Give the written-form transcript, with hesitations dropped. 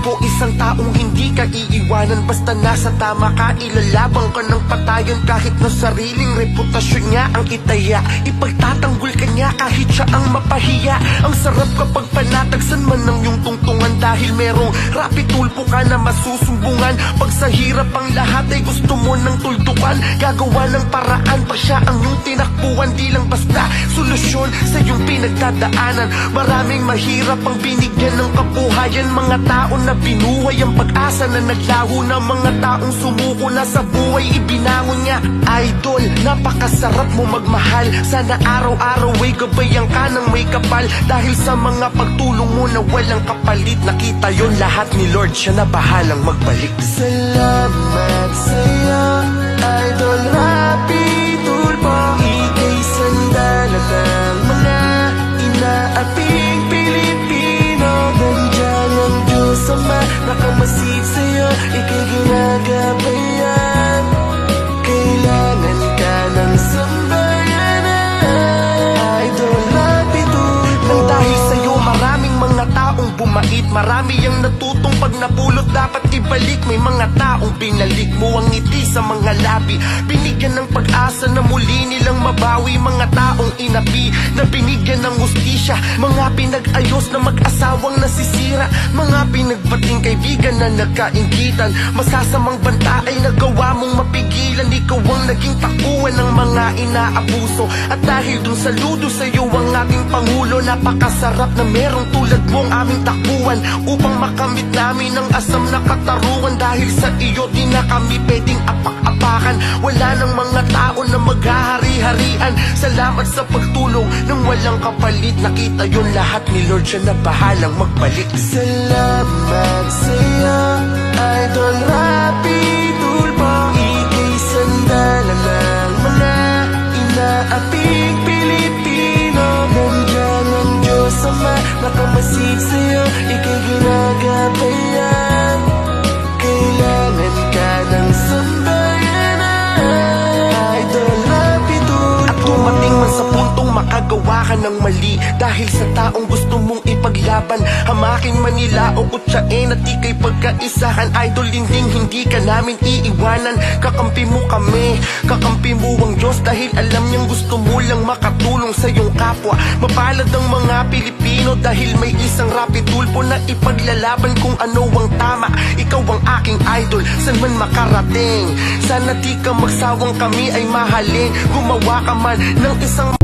ko isang taong hindi ka iiwanan. Basta nasa tama ka, ilalabang ka ng patayon. Kahit na sariling reputasyon niya ang itaya, ipagtatanggol ka niya kahit siya ang mapahiya. Ang sarap kapag panatagsan man ng iyong tungtungan, dahil merong rapi tulpo ka na masusumbungan. Pag sa hirap ang lahat ay gusto mo ng tuldukan, gagawa ng paraan pa siya ang iyong tinakbuhan. Di lang basta solusyon sa iyong pinagdadaanan. Maraming mahirap ang binigyan ng kabuhayan. Mga tao na binuhay ang pag-asa na naglaho na. Mga taong sumuko na sa buhay, ibinangon niya. Idol, napakasarap mo magmahal. Sana araw-araw ay gabayan ka ng may kapal. Dahil sa mga pagtulong mo na walang kapalit, nakita yon lahat ni Lord, siya na bahalang magbalik. Salamat sa'yo, Idol Rapi Tulpo. Ika'y sandala ng mga inaaping Pilipino. Nandiyan ang Diyos Ama, nakamasid sa'yo, ika'y ginagabayan. Kailangan ka ng sambayanan, Idol Rapi Tulpo. Nang dahil sa'yo maraming mga taong bumait, marami ang natutong pag napulot dapat ibalik. May mga taong binalik mo ang ngiti sa mga labi, binigyan ng pag-asa na muli nilang mabawi. Mga taong inapi na binigyan ng hustisya, mga pinag-ayos na mag-asawang nasisira, mga pinagbating kaibigan na nagkainggitan. Masasamang banta ay nagawa mong mapigilan. Ikaw ang naging takuan ng mga inaabuso, at dahil dun saludo sa'yo ang ating Pangulo. Napakasarap na merong tulad mong aming takbuhan, upang makamit namin ang asam na katarungan. Dahil sa iyo di na kami pwedeng apak-apakan. Wala nang mga tao na maghahari-harian. Salamat sa pagtulong nang walang kapalit. Nakita yon lahat ni Lord, siya na bahalang magbalik. Salamat sa'yo, Idol Rapi Tulpo. Ika'y sandala ng mga inaaping Pilipino. Nandiyan ang Diyos Ama, nakamasid sa'yo, ika'y ginagabayan. Kailangan ka ng sambayanan, Idol Rapi Tulpo. At dumating man sa puntong makagawa ka ng mali, dahil sa taong gusto mong ipaglaban, hamakin man nila o kutsain at ika'y pagkaisahan. Idol, hindi ka namin iiwanan. Kakampi mo kami, kakampi mo ang Diyos, dahil alam niyang gusto mo lang makatulong sa iyong kapwa. Mapalad ang mga Pilipino dahil may isang Rapi Tulpo na ipaglalaban kung ano ang tama. Ikaw ang aking idol, saan man makarating. Sana di ka magsawang kami ay mahalin. Gumawa ka man ng isang